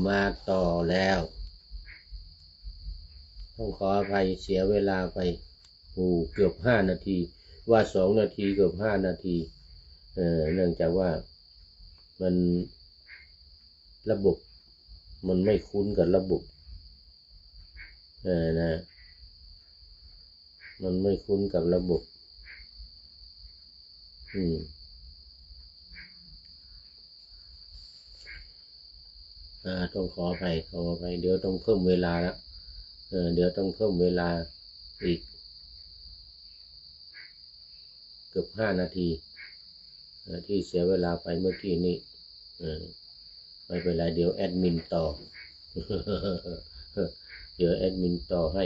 มาต่อแล้วต้องขออภัยเสียเวลาไปเกือบ5 นาทีว่า2 นาทีเกือบ5 นาทีเนื่องจากว่ามันระบบมันไม่คุ้นกับระบบนะมันไม่คุ้นกับระบบต้องขออภัยเดี๋ยวต้องเพิ่มเวลาแล้วเดี๋ยวต้องเพิ่มเวลาอีกเกือบ5 นาทีที่เสียเวลาไปเมื่อกี้นี้ไม่เป็นไรเดี๋ยวแอดมินต่อเดี๋ยวแอดมินต่อให้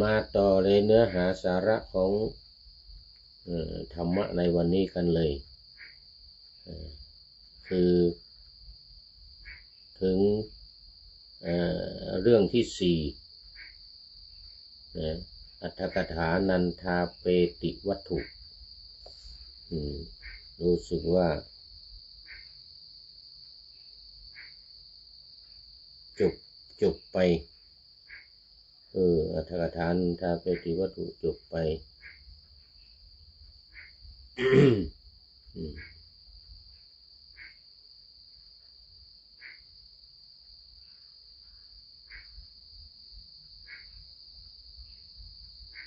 มาต่อเลยเนื้อหาสาระของธรรมะในวันนี้กันเลยคือถึงเรื่องที่4อัตถกถานันทาเปติวัตถุรู้สึกว่าจบไปอัตถกถานันทาเปติวัตถุจบไป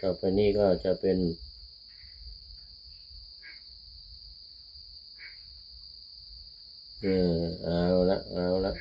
ต่อไปนี้ก็จะเป็นเอาละ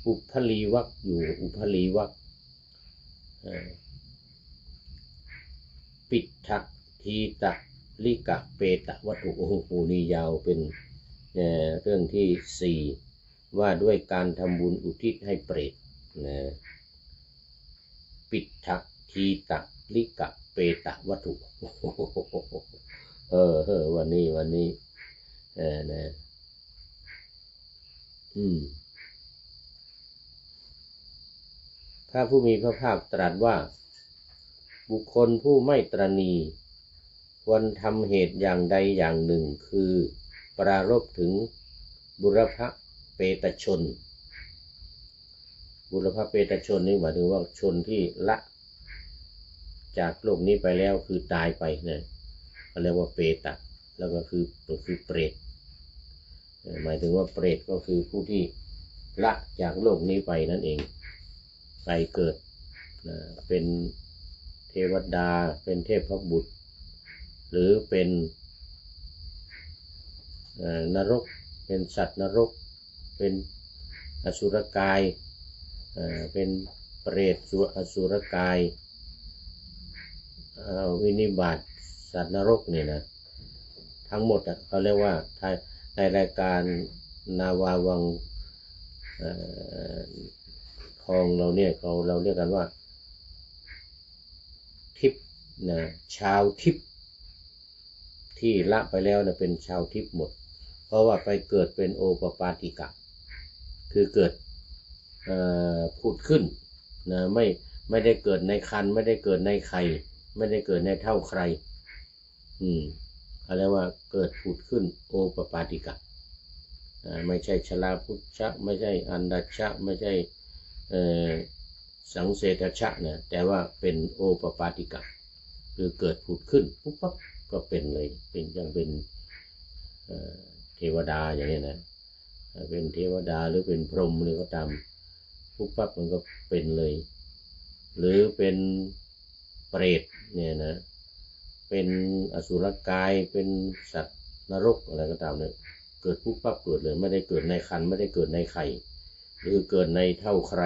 อุพลีวรรคอยู่อุพลีวรรคปิฏฐทีตะลิกะเปตะวัตถุโอ้โหนี่ยาวเป็นเรื่องที่4ว่าด้วยการทำบุญอุทิศให้เปรตปิฏฐทีตะลิกะเปตะวัตถุวันนี้นะพระผู้มีพระภาคตรัสว่าบุคคลผู้ไม่ตระหนี่ควรทำเหตุอย่างใดอย่างหนึ่งคือปรารภถึงบุรพเปตชนบุรพเปตชนนี่หมายถึงว่าชนที่ละจากโลกนี้ไปแล้วคือตายไปนะเขาเรียกว่าเปตะแล้วก็คือเปรตหมายถึงว่าเปรตก็คือผู้ที่ละจากโลกนี้ไปนั่นเองไปเกิดเป็นเทวดาเป็นเทพบุตรหรือเป็นนรกเป็นสัตว์นรกเป็นอสุรกายเป็นเปรตอสุรกายวินิบาตสัตว์นรกเนี่ยนะทั้งหมดเขาเรียกว่าในรายการนาวาวังทองเราเนี่ยเราเรียกกันว่าทิพย์นะชาวทิพย์ที่ละไปแล้วนะเป็นชาวทิพย์หมดเพราะว่าไปเกิดเป็นโอปปาติกะคือเกิดผุดขึ้นนะไม่ได้เกิดในครรภ์ไม่ได้เกิดในไข่ไม่ได้เกิดในเท่าใครอะไรว่าเกิดผุดขึ้นโอปปาติกะไม่ใช่ชลาพุชชะไม่ใช่อันดัชชะไม่ใช่สังเสตชะนะแต่ว่าเป็นโอปปาติกะคือเกิดผุดขึ้นปุ๊บปั๊บก็เป็นเลยเป็นอย่างเป็นเทวดาอย่างนี้นะเป็นเทวดาหรือเป็นพรหมหรือก็ตามปุ๊บปั๊บมันก็เป็นเลยหรือเป็นเปรตเนี่ยนะเป็นอสุรกายเป็นสัตว์นรกอะไรก็ตามเนี่ยเกิดปุ๊บปั๊บเกิดเลยไม่ได้เกิดในครรภ์ไม่ได้เกิดในไข่หรือเกิดในเท่าใคร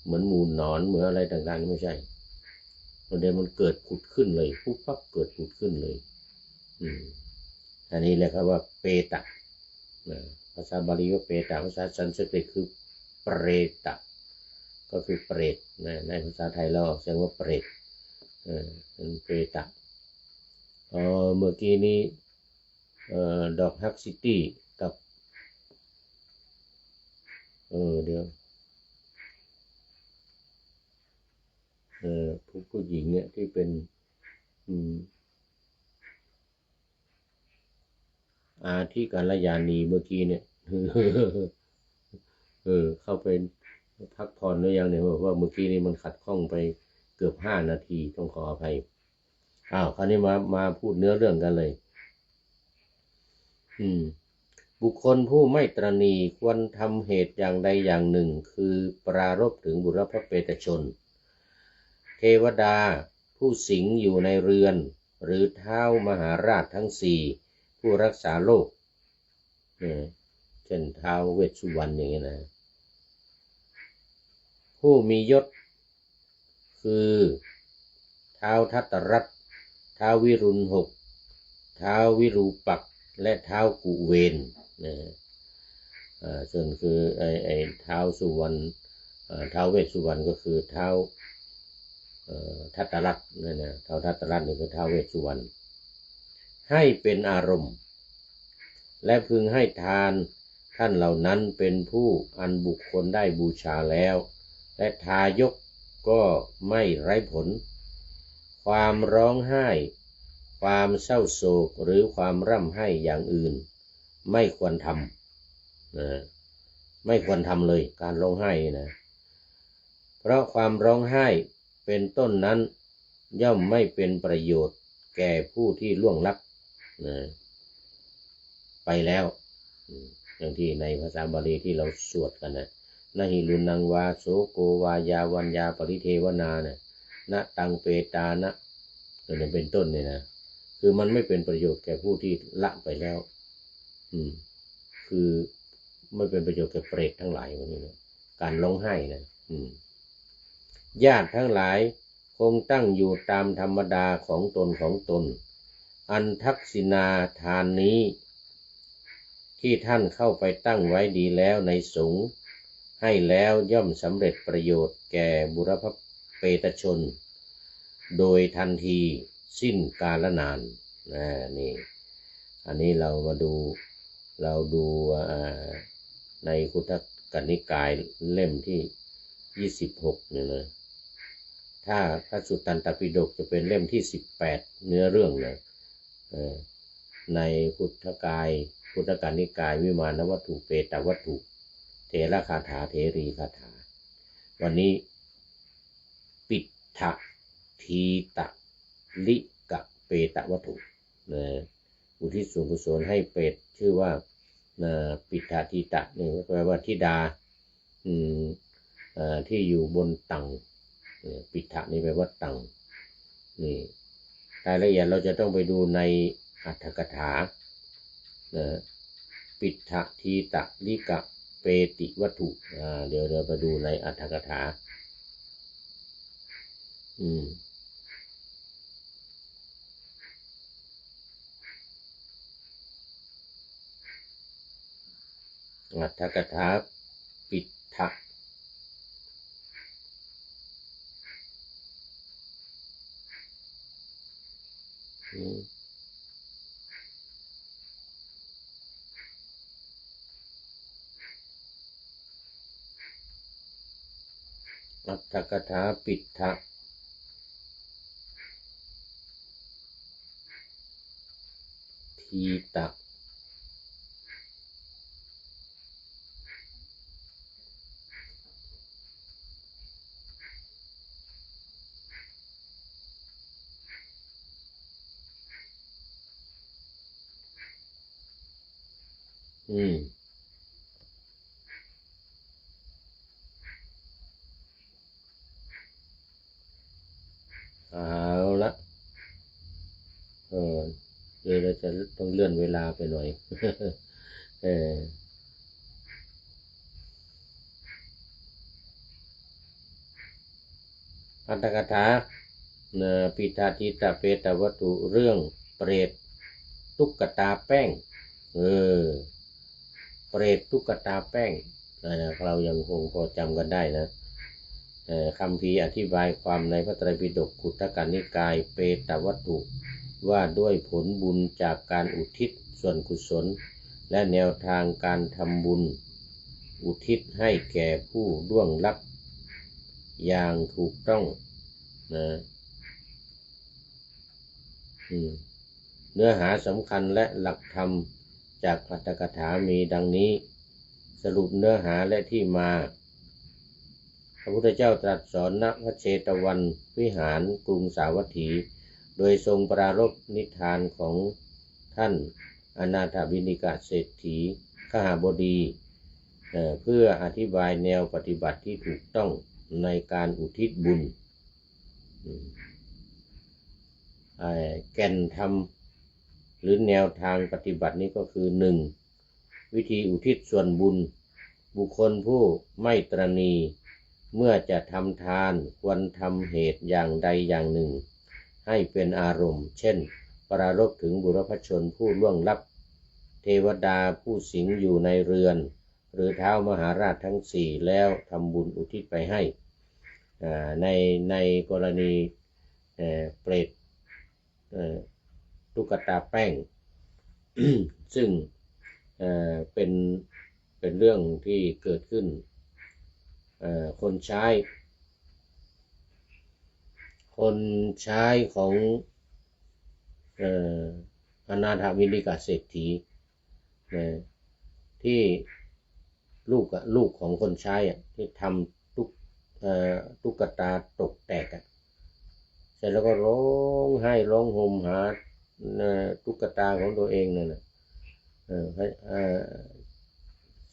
เหมือนมูลนอนเหมือนอะไรต่างๆไม่ใช่มันเกิดผุดขึ้นเลยปุ๊บปั๊บเกิดผุดขึ้นเลยอันนี้แหละครับว่าเปตะไป ภาษาบาลีว่าเปตะภาษาสันสกฤตคือเปรตะก็คือเปรตในภาษาไทยเราออกเสียงว่าเปรตเป็นเปรตะเมื่อกี้นี้ดอกฮักซิตี้กับเดี๋ยวผู้หญิงเนี่ยที่เป็นที่กัลยาณีเมื่อกี้เนี่ยเข้าไปพักผ่อนหรือยังเนี่ยว่าเมื่อกี้นี้มันขัดข้องไปเกือบ5 นาทีต้องขออภัยคราวนี้มาพูดเนื้อเรื่องกันเลยบุคคลผู้ไม่ตระหนี่ควรทำเหตุอย่างใดอย่างหนึ่งคือปรารภถึงบุรพเปตชนเทวดาผู้สิงอยู่ในเรือนหรือเท้ามหาราชทั้ง4ผู้รักษาโลกเช่นท้าวเวสสุวรรณอย่างนี้นะผู้มียศคือท้าวทัตตรัตน์ท้าววิรุณ6ท้าววิรูปักษ์และท้าวกุเวนส่วนคือไอ้ท้าวสุวรรณท้าวเวสสุวรรณก็คือท้าวทัตตรัตน์นะท้าวทัตตรัตน์นี่คือท้าวเวสสุวรรณให้เป็นอารมณ์และพึงให้ทานท่านเหล่านั้นเป็นผู้อันบุคคลได้บูชาแล้วและทายกก็ไม่ไร้ผลความร้องไห้ความเศร้าโศกหรือความร่ำไห้อย่างอื่นไม่ควรทำไม่ควรทำเลยการร้องไห้นะเพราะความร้องไห้เป็นต้นนั้นย่อมไม่เป็นประโยชน์แก่ผู้ที่ล่วงลับไปแล้วอย่างที่ในภาษาบาลีที่เราสวดกันนะนหิรุนังวาโสโกวายาวัญญาปริเทวนาเนี่ยนะตังเปตานะตัวนี้เป็นต้นเนี่ยนะคือมันไม่เป็นประโยชน์แก่ผู้ที่ละไปแล้วคือไม่เป็นประโยชน์แก่เปรตทั้งหลายวันนี้นะการร้องไห้นะญาติทั้งหลายคงตั้งอยู่ตามธรรมดาของตนอันทักษิณาทานนี้ที่ท่านเข้าไปตั้งไว้ดีแล้วในสงฆ์ให้แล้วย่อมสำเร็จประโยชน์แก่บุรพเปตชนโดยทันทีสิ้นกาลนานนี่อันนี้เราดูในคุตกนิกายเล่มที่26เนี่ยนะถ้าพระสุตตันตปิฎกจะเป็นเล่มที่18เนื้อเรื่องนะในพุทธกนิกายวิมานวัตถุเปตวัตถุเถระคาถาเถรีคาถาวันนี้ปิฏฐทีตะลิกะเปตวัตถุอุทิศส่วนกุศลให้เปรตชื่อว่าปิฏฐทีตะนี่แปลว่าธิดาที่อยู่บนตังปิฏฐนี่แปลว่าตังนี่รายละเอียดเราจะต้องไปดูในอรรถกถาปิฏฐทีตะลิกะเปติวัตถุเดี๋ยวเราไปดูในอรรถกถาอรรถกถาปิฏฐอรรถกถาปิฏฐทีตะเอาละเดี๋ยวเราจะต้องเลื่อนเวลาไปหน่อยอรรถกถาปิฏฐทีตะเปตวัตถุเรื่องเปรตตุ๊กตาแป้ง เปรตตุ๊กตาแป้งเรายังคงพอจำกันได้นะคัมภีร์อธิบายความในพระไตรปิฎกขุททกนิกายเปตวัตถุว่าด้วยผลบุญจากการอุทิศส่วนกุศลและแนวทางการทำบุญอุทิศให้แก่ผู้ล่วงลับอย่างถูกต้องนะเนื้อหาสำคัญและหลักธรรมจากอรรถกถามีดังนี้สรุปเนื้อหาและที่มาพระพุทธเจ้าตรัสสอนณพระเชตวันวิหารกรุงสาวัตถีโดยทรงปรารภนิทานของท่านอนาถบิณฑิกเศรษฐีขหบดีเพื่ออธิบายแนวปฏิบัติที่ถูกต้องในการอุทิศบุญแก่นธรรมหรือแนวทางปฏิบัตินี้ก็คือ 1. วิธีอุทิศส่วนบุญบุคคลผู้ไม่ตระหนี่เมื่อจะทำทานควรทำเหตุอย่างใดอย่างหนึ่งให้เป็นอารมณ์เช่นปรารภถึงบุรพชนผู้ล่วงลับเทวดาผู้สิงอยู่ในเรือนหรือเท้ามหาราชทั้งสี่แล้วทำบุญอุทิศไปให้ในกรณีเปรตตุ๊กตาแป้ง ซึ่งเป็นเรื่องที่เกิดขึ้นคนใช้ของอนาถบิณฑิกเศรษฐีที่ลูกของคนใช้ที่ทำตุ๊กตาตกแตกเสร็จแล้วก็ร้องไห้ร้องห่มหาตุ๊กตาของตัวเองนั่นนะ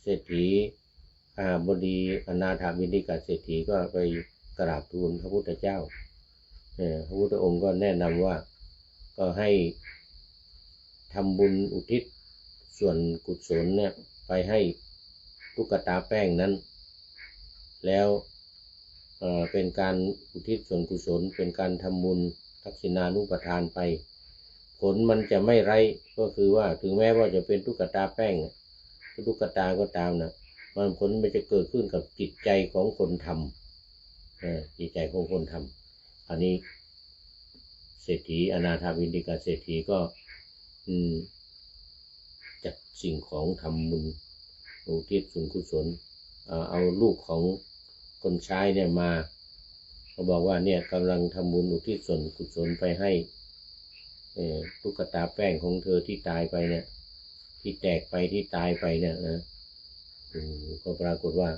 เศรษฐีบดีอนาถบิณฑิกเศรษฐีก็ไปกราบทูลพระพุทธเจ้าพระพุทธองค์ก็แนะนำว่าก็ให้ทำบุญอุทิศส่วนกุศลเนี่ยไปให้ตุ๊กตาแป้งนั้นแล้วเป็นการอุทิศส่วนกุศลเป็นการทำบุญทักษิณานุปทานไปผลมันจะไม่ไร้ก็คือว่าถึงแม้ว่าจะเป็นตุ๊กตาแป้งตุ๊กตาก็ตามนะมันผลมันจะเกิดขึ้นกับจิตใจของคนทำจิตใจของคนทำอันนี้เศรษฐีอนาถบิณฑิกเศรษฐีก็จัดสิ่งของทำบุญอุทิศส่วนกุศลเอาลูกของคนใช้เนี่ยมาเขาบอกว่าเนี่ยกำลังทำบุญอุทิศส่วนกุศลไปให้ตุ๊กตาแป้งของเธอที่ตายไปเนี่ยที่แตกไปที่ตายไปเนี่ยนะก็ปรากฏว่า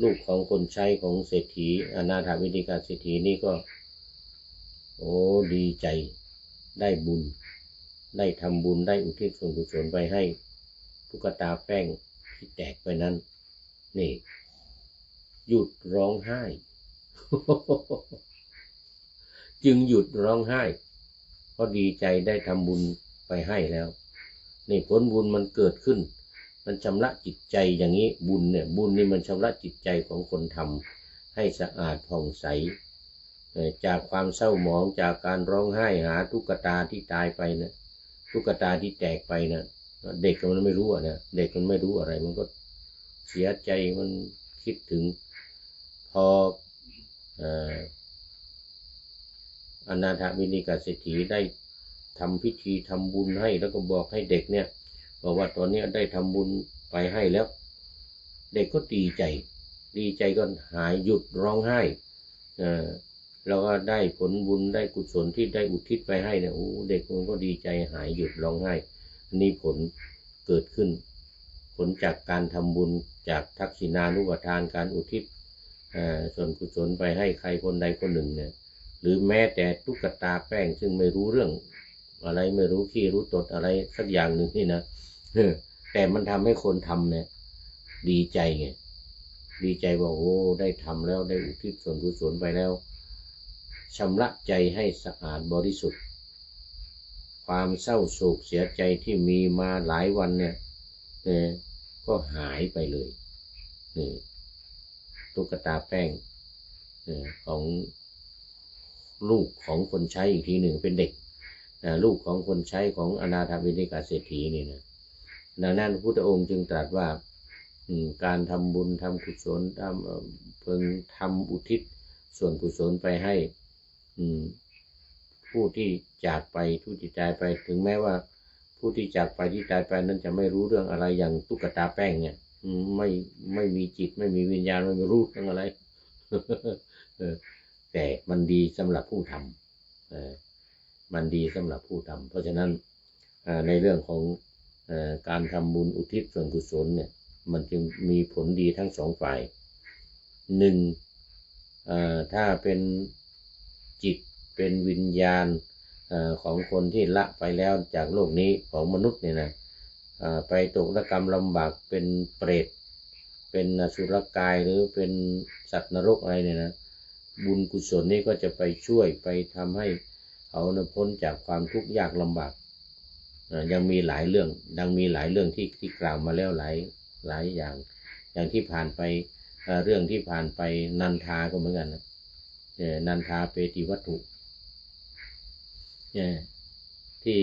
ลูกของคนใช้ของเศรษฐีอนาถบิณฑิกเศรษฐีนี่ก็ดีใจได้บุญได้ทำบุญได้อุทิศส่วนกุศลไปให้ตุ๊กตาแป้งที่แตกไปนั้นนี่หยุดร้องไห้ จึงหยุดร้องไห้เพราะดีใจได้ทำบุญไปให้แล้วนี่ผลบุญมันเกิดขึ้นมันชำระจิตใจอย่างนี้บุญนี่มันชำระจิตใจของคนทำให้สะอาดผ่องใสจากความเศร้าหมองจากการร้องไห้หาตุ๊กตาที่ตายไปนะตุ๊กตาที่แตกไปนะเด็กมันไม่รู้นะเด็กมันไม่รู้อะไรมันก็เสียใจมันคิดถึงพออนาถบิณฑิกเศรษฐีได้ทำพิธีทำบุญให้แล้วก็บอกให้เด็กเนี่ยบอกว่าตอนนี้ได้ทำบุญไปให้แล้วเด็กก็ดีใจก็หายหยุดร้องไห้แล้วก็ได้ผลบุญได้กุศลที่ได้อุทิศไปให้เนี่ยเด็กมันก็ดีใจหายหยุดร้องไห้อันนี้ผลเกิดขึ้นผลจากการทำบุญจากทักษิณานุปทานการอุทิศส่วนกุศลไปให้ใครคนใดคนหนึ่งเนี่ยหรือแม้แต่ตุ๊กตาแป้งซึ่งไม่รู้เรื่องอะไรไม่รู้ขี้รู้ตดอะไรสักอย่างหนึ่งนี่นะแต่มันทำให้คนทำเนี่ยดีใจไงดีใจว่าได้ทำแล้วได้อุทิศส่วนกุศลไปแล้วชำระใจให้สะอาดบริสุทธิ์ความเศร้าโศกเสียใจที่มีมาหลายวันเนี่ยก็หายไปเลยนี่ตุ๊กตาแป้งของลูกของคนใช้อีกทีหนึ่งเป็นเด็กลูกของคนใช้ของอนาถบิณฑิกเศรษฐีนี่นะ ดังนั้นพระพุทธองค์จึงตรัสว่าการทำบุญทำกุศลเพิ่งทำอุทิศส่วนกุศลไปให้ผู้ที่จากไปผู้ที่ตายไปถึงแม้ว่าผู้ที่จากไปที่ตายไปนั้นจะไม่รู้เรื่องอะไรอย่างตุ๊กตาแป้งเนี่ยไม่มีจิตไม่มีวิญญาณไม่รู้เรื่องอะไร แต่มันดีสำหรับผู้ทำมันดีสำหรับผู้ทำเพราะฉะนั้นในเรื่องของการทำบุญอุทิศส่วนกุศลเนี่ยมันจึงมีผลดีทั้งสองฝ่ายหนึ่งถ้าเป็นจิตเป็นวิญญาณของคนที่ละไปแล้วจากโลกนี้ของมนุษย์เนี่ยนะไปตกระกรรมลำบากเป็นเปรตเป็นอสุรกายหรือเป็นสัตว์นรกอะไรเนี่ยนะบุญกุศลนี้ก็จะไปช่วยไปทำให้เขาพ้นจากความทุกข์ยากลำบากยังมีหลายเรื่องที่กล่าวมาแล้วหลายอย่างที่ผ่านไปเรื่องที่ผ่านไปนันทาก็เหมือนกันนะนันทาเปติวัตถุที่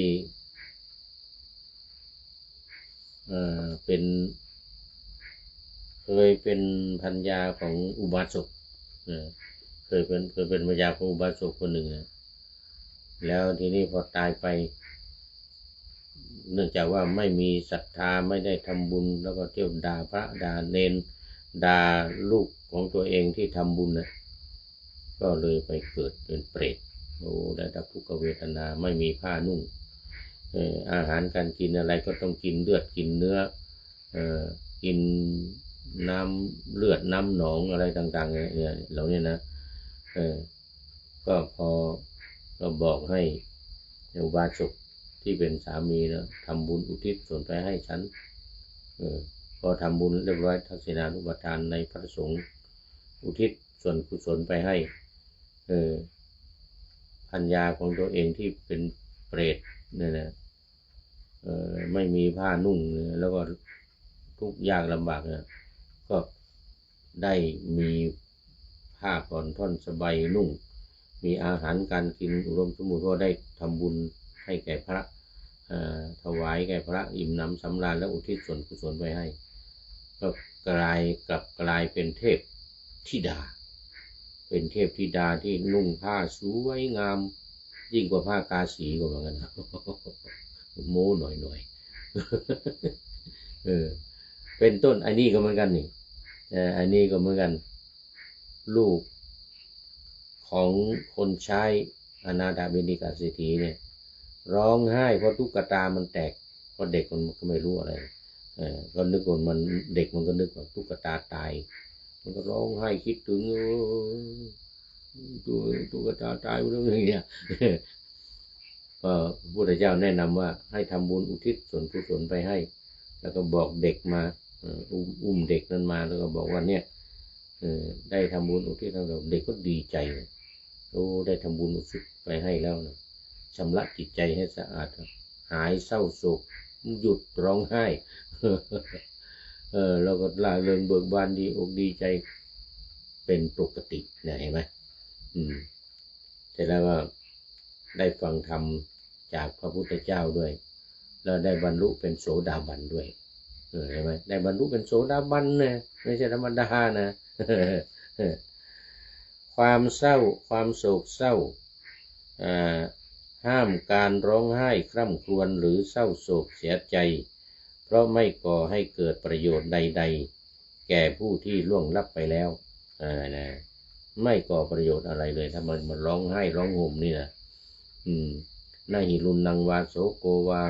เคยเป็นภรรยาของอุบาสกเคยเป็นภรรยาของอุบาสกคนหนึ่งนะแล้วทีนี้พอตายไปเนื่องจากว่าไม่มีศรัทธาไม่ได้ทำบุญแล้วก็เที่ยวด่าพระด่าเนนด่าลูกของตัวเองที่ทำบุญนะก็เลยไปเกิดเป็นเปรตได้รับทุกขเวทนาไม่มีผ้านุ่งอาหารการกินอะไรก็ต้องกินเลือดกินเนื้อกินน้ำเลือดน้ำหนองอะไรต่างๆเนี่ยเหล่านี้นะก็พอก็บอกให้อุบาสกที่เป็นสามีนะทำบุญอุทิศส่วนไปให้ฉันพอทำบุญเรียบร้อยทักษิณานุปทานในพระสงฆ์อุทิศส่วนกุศลไปให้ภรรยาของตัวเองที่เป็นเปรตเนี่ยนะไม่มีผ้านุ่งแล้วก็ทุกข์ยากลำบากเนี่ยก็ได้มีผ้าผ่อนท่อนสบายนุ่งมีอาหารการกินอุดมสมบูรณ์ก็ได้ทำบุญให้แก่พระถวายแก่พระอิ่มหนำสำราญและอุทิศส่วนกุศลไปให้ก็กลายเป็นเทพธิดาเป็นเทพธิดาที่นุ่งผ้าสวยงามยิ่งกว่าผ้ากาสีก็เหมือนกันโม้หน่อยเป็นต้นอันนี้ก็เหมือนกันนี่อันนี้ก็เหมือนกันลูกของคนใช้อนาถบิณฑิกเศรษฐีเนี่ยร้องไห้เพราะตุ๊กตามันแตกเพราะเด็กมันก็ไม่รู้อะไรก็นึกว่ามันเด็กมันก็นึกว่าตุ๊กตาตายมันก็ร้องไห้คิดถึงตุ๊กตาตายเรื่องอย่างเงี้ยก็พระพุทธเจ้าแนะนำว่าให้ทำบุญอุทิศส่วนกุศลไปให้แล้วก็บอกเด็กมาอุ้มเด็กนั้นมาแล้วก็บอกว่าเนี่ยได้ทำบุญอุทิศให้เราเด็กก็ดีใจได้ทำบุญอุทิศไปให้แล้วนะชำระจิตใจให้สะอาดหายเศร้าโศกหยุดร้องไห้เราก็ล่าเริงเบิกบานดีอกดีใจเป็นปกตินะเห็นไหมเสร็จแล้วก็ได้ฟังธรรมจากพระพุทธเจ้าด้วยแล้วได้บรรลุเป็นโสดาบันด้วยเห็นไหมได้บรรลุเป็นโสดาบันนะไม่ใช่ธรรมดานะความเศร้าความโศกเศร้าห้ามการร้องไห้คร่ำครวญหรือเศร้าโศกเสียใจเพราะไม่ก่อให้เกิดประโยชน์ใดๆแก่ผู้ที่ล่วงลับไปแล้วนะไม่ก่อประโยชน์อะไรเลยถ้ามันร้องไห้ร้องห่มนี่นะนาหิรุนังวาโสโกวา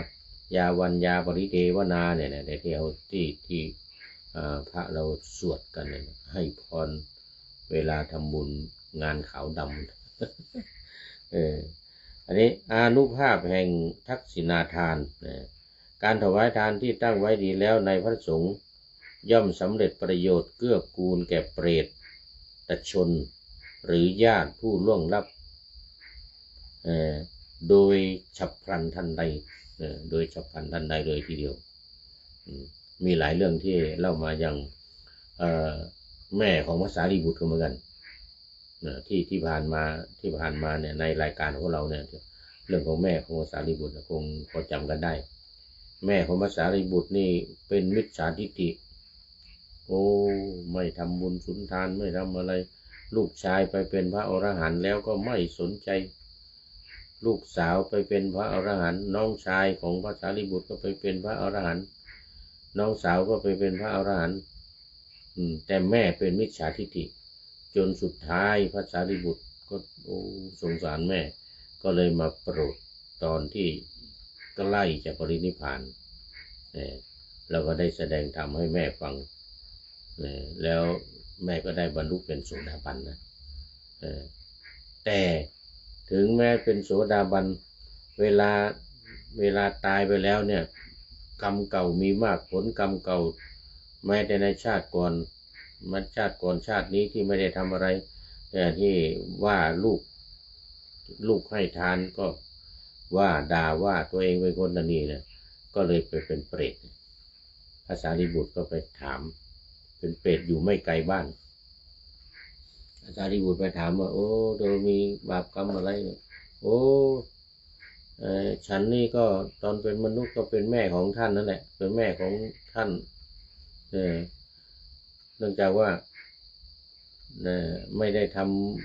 ยาวันยาปริเทวนาเนี่ยนะที่เอาที่พระเราสวดกันเนี่ยให้พรเวลาทำบุญงานขาวดำอันนี้อานุภาพแห่งทักษิณาทานการถวายทานที่ตั้งไว้ดีแล้วในพระสงฆ์ย่อมสำเร็จประโยชน์เกื้อกูลแก่เปรตชนหรือญาติผู้ล่วงลับโดยฉับพลันทันใดโดยฉับพลันทันใดเลยทีเดียวมีหลายเรื่องที่เล่ามาอย่างแม่ของพระสารีบุตรเหมือนกันที่ผ่านมาเนี่ยในรายการของเราเนี่ยเรื่องของแม่ของพระสารีบุตรคงพอจำกันได้ แม่ของพระสารีบุตรนี่เป็นมิจฉาทิฏฐิโอ้ไม่ทำบุญสุนทานไม่ทำอะไรลูกชายไปเป็นพระอรหันต์แล้วก็ไม่สนใจลูกสาวไปเป็นพระอรหันต์น้องชายของพระสารีบุตรก็ไปเป็นพระอรหันต์น้องสาวก็ไปเป็นพระอรหันต์แต่แม่เป็นมิจฉาทิฏฐิจนสุดท้ายพระสารีบุตรก็สงสารแม่ก็เลยมาโปรดตอนที่ใกล้จะปรินิพพานแล้วก็ได้แสดงธรรมให้แม่ฟังแล้วแม่ก็ได้บรรลุเป็นโสดาบันนะแต่ถึงแม้เป็นโสดาบันเวลาตายไปแล้วเนี่ยกรรมเก่ามีมากผลกรรมเก่าแม้แต่ในชาติก่อนชาตินี้ที่ไม่ได้ทำอะไรแต่ที่ว่าลูกให้ทานก็ว่าด่าว่าตัวเองเป็นคนนี่นะก็เลยไปเป็นเปรตพระสารีบุตรก็ไปถามเป็นเปรตอยู่ไม่ไกลบ้านพระสารีบุตรไปถามว่าโอ้เธอมีบาปกรรมอะไรเนี่ยโอ้ฉันนี่ก็ตอนเป็นมนุษย์ก็เป็นแม่ของท่านนั่นแหละเป็นแม่ของท่านเนื่องจากว่าไม่ได้ท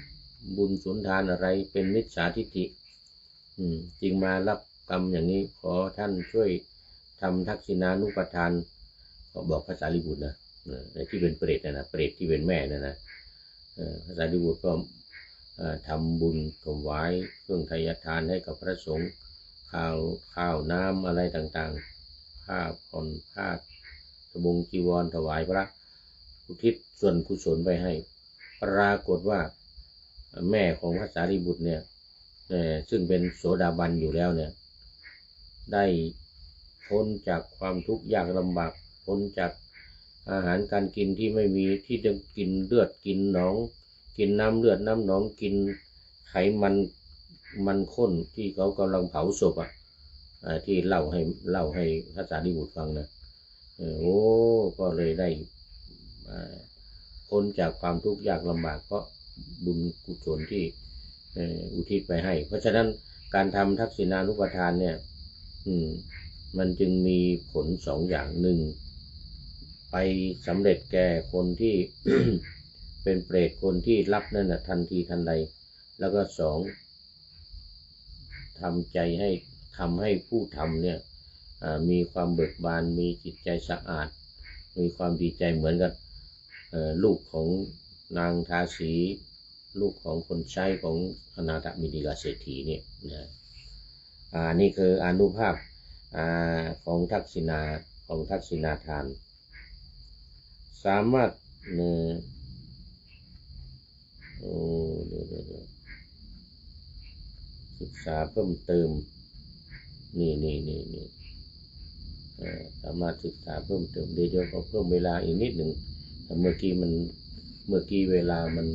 ำบุญสุนทานอะไรเป็นมิจฉาทิฏฐิจึงมารับกรรมอย่างนี้ขอท่านช่วยทำทักษิณานุปทานก็บอกพระสารีบุตรนะที่เป็นเปรตนะเปรตที่เป็นแม่นะพระสารีบุตรก็ทำบุญถวายเครื่องไทยทานให้กับพระสงฆ์ข้าวน้ำอะไรต่างๆผ้าผ่อนผ้าสบงจีวรถวายพระอุทิศส่วนกุศลไปให้ปรากฏว่าแม่ของพระสารีบุตรเนี่ยซึ่งเป็นโสดาบันอยู่แล้วเนี่ยได้พ้นจากความทุกข์ยากลำบากพ้นจากอาหารการกินที่ไม่มีที่จะกินเลือดกินหนองกินน้ำเลือดน้ำหนองกินไขมันข้นที่เขากำลังเผาศพที่เล่าให้พระสารีบุตรฟังนะก็เลยได้พ้นจากความทุกข์ยากลำบากเพราะบุญกุศลที่อุทิศไปให้เพราะฉะนั้นการทำทักษิณานุปทานเนี่ยมันจึงมีผลสองอย่างหนึ่งไปสำเร็จแก่คนที่ เป็นเปรตคนที่รับนั่นนะทันทีทันใดแล้วก็สองทำให้ผู้ทำเนี่ยมีความเบิกบานมีจิตใจสะอาดมีความดีใจเหมือนกับลูกของนางทาสีลูกของคนใช้ของอนาถบิณฑิกาเศรษฐีเนี่ยนะนี่คืออานุภาพของทักษิณาทานสามารถศึกษาเพิ่มเติมนี่สามารถศึกษาเพิ่มเติมเดี๋ยวก็เพิ่มเวลาอีกนิดหนึ่งเมื่อกี้เวลามัน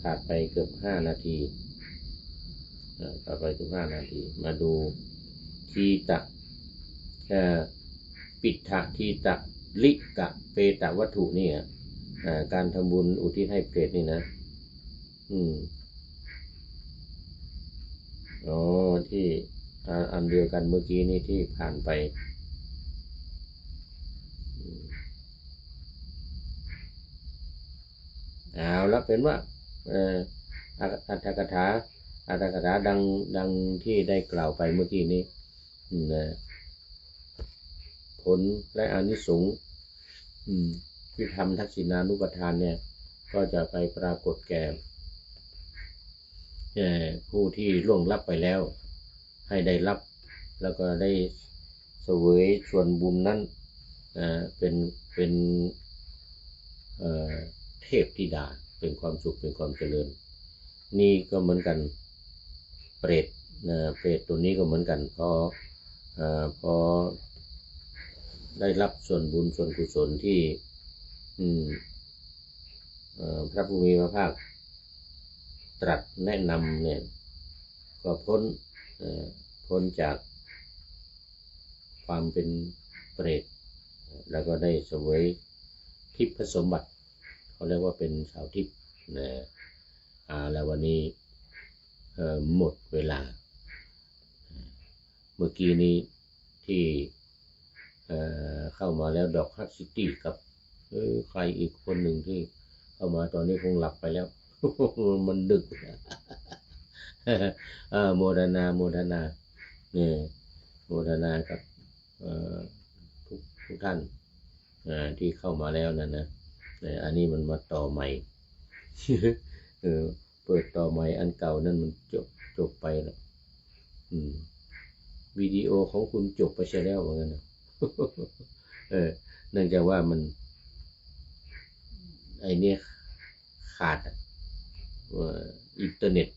ขาดไปเกือบ5 นาทีมาดูทีตะปิฏฐทีตะลิกะเปตะวัตถุนี่การทำบุญอุทิศให้เปรตนี่นะที่อันเดียวกันเมื่อกี้นี่ที่ผ่านไปเอาละเป็นว่าอัตถกถาดังที่ได้กล่าวไปเมื่อกี้นี้ผลและอานิสงส์ที่ทำทักษิณานุปทานเนี่ยก็จะไปปรากฏแก่ผู้ที่ล่วงลับไปแล้วให้ได้รับแล้วก็ได้เสวยส่วนบุญนั้นเป็นเทพธิดาเป็นความสุขเป็นความเจริญนี่ก็เหมือนกันเปรตตัวนี้ก็เหมือนกันพอได้รับส่วนบุญส่วนกุศลที่พระผู้มีพระภาคตรัสแนะนำเนี่ยก็พ้นจากความเป็นเปรตแล้วก็ได้เสวยทิพย์สมบัติเขาเรียกว่าเป็นชาวทิพย์แล้ววันนี้หมดเวลาเมื่อกี้นี้ที่ เข้ามาแล้วดอกฮัตซิตี้กับใครอีกคนหนึ่งที่เข้ามาตอนนี้คงหลับไปแล้ว มันดึก โมทนาเนี่ยโมทนากับทุกท่านที่เข้ามาแล้วนั่นนะอันนี้มันมาต่อใหม่ เปิดต่อใหม่อันเก่านั่นมันจบไปแล้ววิดีโอของคุณจบไปใช่แล้วเหมือนกันนะ เนื่องจากว่ามันไอเนี้ยขาดอินเทอร์เน็ต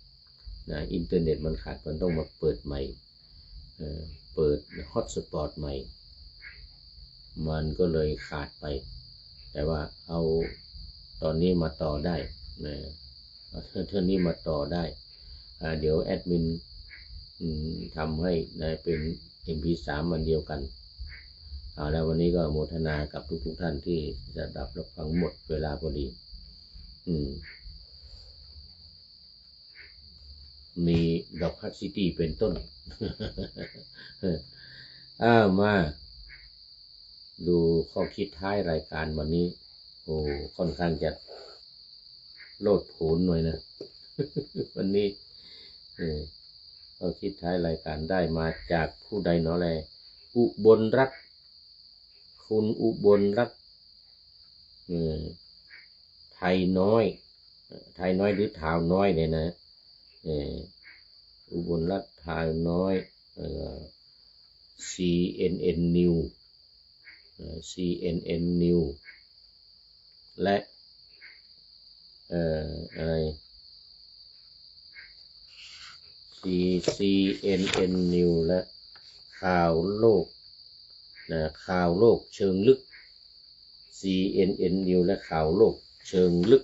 อินเทอร์เน็ตมันขาดมันต้องมาเปิดใหม่เปิดฮอตสปอตใหม่มันก็เลยขาดไปแต่ว่าเอาตอนนี้มาต่อได้เท่านี้มาต่อได้เดี๋ยวแอดมินทำให้เป็น MP3 มันเดียวกันแล้ววันนี้ก็โมทนากับทุกท่านที่จะรับฟังหมดเวลาพอดีมีดอกฮัตซิตี้เป็นต้น มาดูข้อคิดท้ายรายการวันนี้ค่อนข้างจะโลดโผนหน่อยนะ วันนี้ข้อคิดท้ายรายการได้มาจากผู้ใดเนาะแลอุบลรัตน์คุณอุบลรัตน์ไทยน้อยหรือท้าวน้อยเนี่ยนะอุบลรัตน์ท้าวน้อยCNN News และอะไร CNN News และข่าวโลกข่าวโลกเชิงลึก CNN News และข่าวโลกเชิงลึก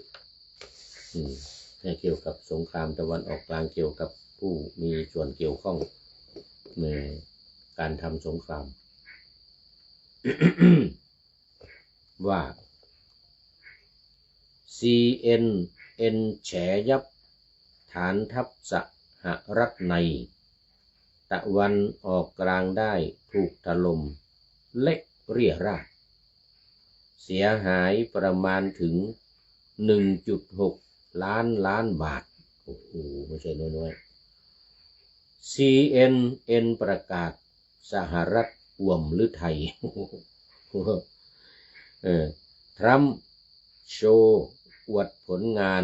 เกี่ยวกับสงครามตะวันออกกลางเกี่ยวกับผู้มีส่วนเกี่ยวข้องในการทำสงคราม ว่า CNN แฉยับฐานทัพสหรัฐในตะวันออกกลางได้ถูกถล่มเละเรี่ยราดเสียหายประมาณถึง 1.6 ล้านบาทโอ้โหไม่ใช่น้อยๆ CNN ประกาศสหรัฐอ่วมหรือไทย ทรัมป์โชว์อวดผลงาน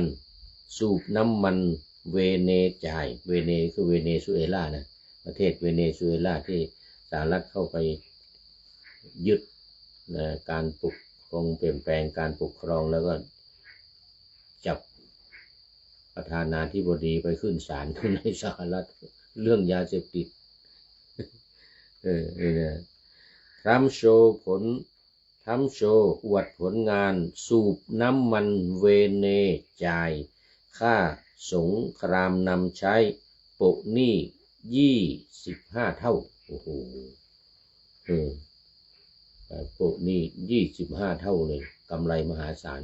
สูบน้ำมันเวเนคือเวเนซุเอลานะประเทศเวเนซุเอลาที่สหรัฐเข้าไปยึดการปกครองเปลี่ยนแปลงการปกครองแล้วก็จับประธานาธิบดีไปขึ้นศาลในสหรัฐเรื่องยาเสพติดทรัมป์โชว์อวดผลงานสูบน้ำมันเวเนจ่ายค่าสงครามนำใช้โปะหนี้25 เท่าโอ้โหโปะหนี้25 เท่าเลยกำไรมหาศาล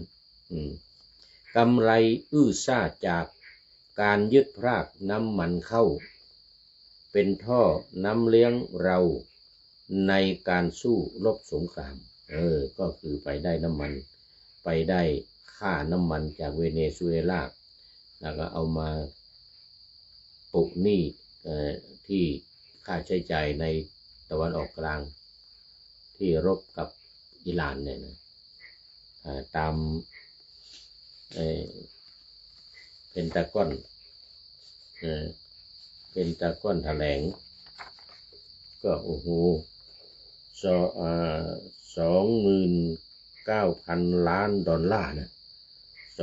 กำไรอื้อซ่าจากการยึดพรากน้ำมันเข้าเป็นท่อน้ำเลี้ยงเราในการสู้รบสงครามก็คือไปได้น้ำมันไปได้ค่าน้ำมันจากเวเนซุเอลาแล้วก็เอามาปลุกหนี้ที่ค่าใช้จ่ายในตะวันออกกลางที่รบกับอิหร่านเนี่ยนะตามเป็นตะก้อนแถลงก็โอ้โห29,000 ล้านดอลลาร์นะ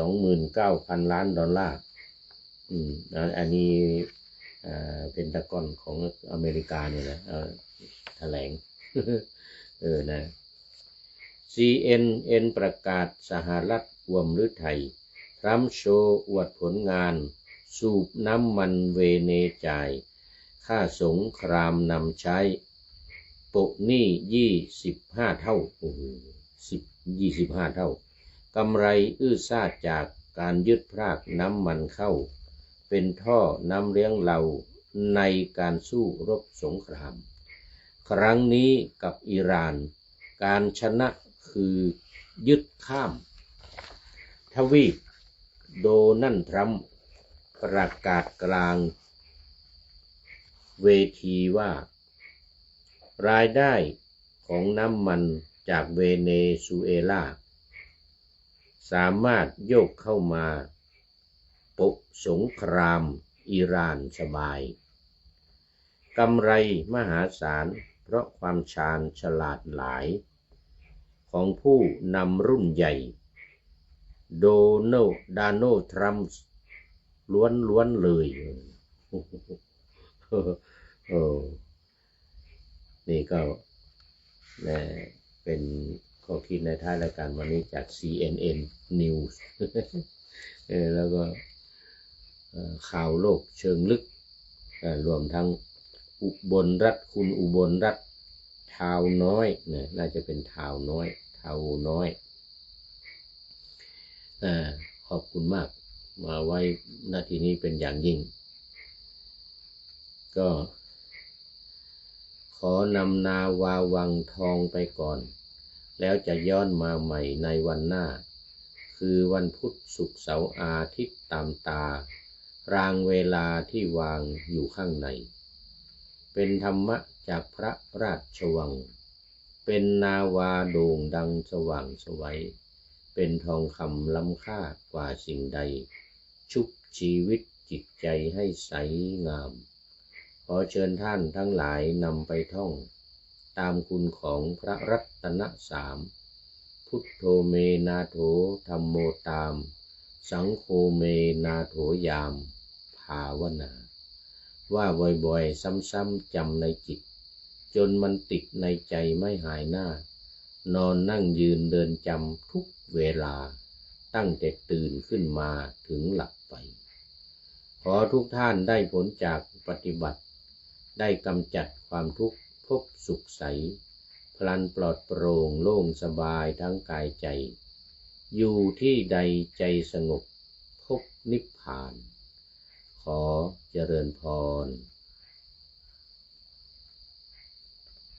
29,000 ล้านดอลลาร์อันนี้เป็นตะก้อนของอเมริกาเนี่ยนะแถลง นะ CNN ประกาศสหรัฐอ่วมหรือไทยทรัมป์โชว์อวดผลงานสูบน้ำมันเวเนจ่ายค่าสงครามนำใช้โปะหนี้25 เท่าโอ้โห25 เท่ากำไรอื้อซ่าจากการยึดพรากน้ำมันเข้าเป็นท่อน้ำเลี้ยงเราในการสู้รบสงครามครั้งนี้กับอิหร่าน การชนะคือยึดข้ามทวีปโดนัลด์ทรัมป์ประกาศกลางเวทีว่ารายได้ของน้ำมันจากเวเนซุเอลาสามารถโยกเข้ามาโปะสงครามอิหร่านสบายกำไรมหาศาลเพราะความชาญฉลาดหลายของผู้นำรุ่นใหญ่โดนัลด์ทรัมป์ล้วนเลยนี่ก็เป็นข้อคิดในท้ายรายการวันนี้จาก CNN News แล้วก็ข่าวโลกเชิงลึกรวมทั้งอุบลรัฐคุณอุบลรัฐทาวน้อยน่าจะเป็นทาวน้อยขอบคุณมากมาไว้นาทีนี้เป็นอย่างยิ่งก็ขอนำนาวาวังทองไปก่อนแล้วจะย้อนมาใหม่ในวันหน้าคือวันพุธศุกร์เสาร์อาทิตย์ตามตารางเวลาที่วางอยู่ข้างในเป็นธรรมะจากพระราชวังเป็นนาวาโด่งดังสว่างไสวเป็นทองคำล้ำค่ากว่าสิ่งใดชุบชีวิตจิตใจให้ใสงามขอเชิญท่านทั้งหลายนำไปท่องตามคุณของพระรัตนสามพุทโธเมนาโถธัมโมตามสังโฆเมนาโถยามภาวนาว่าบ่อยๆซ้ำๆจำในจิตจนมันติดในใจไม่หายหน้านอนนั่งยืนเดินจำทุกเวลาตั้งแต่ตื่นขึ้นมาถึงหลับไปขอทุกท่านได้ผลจากปฏิบัติได้กำจัดความทุกข์พบสุขใสพลันปลอดโปร่งโล่งสบายทั้งกายใจอยู่ที่ใดใจสงบพบนิพพานขอเจริญพร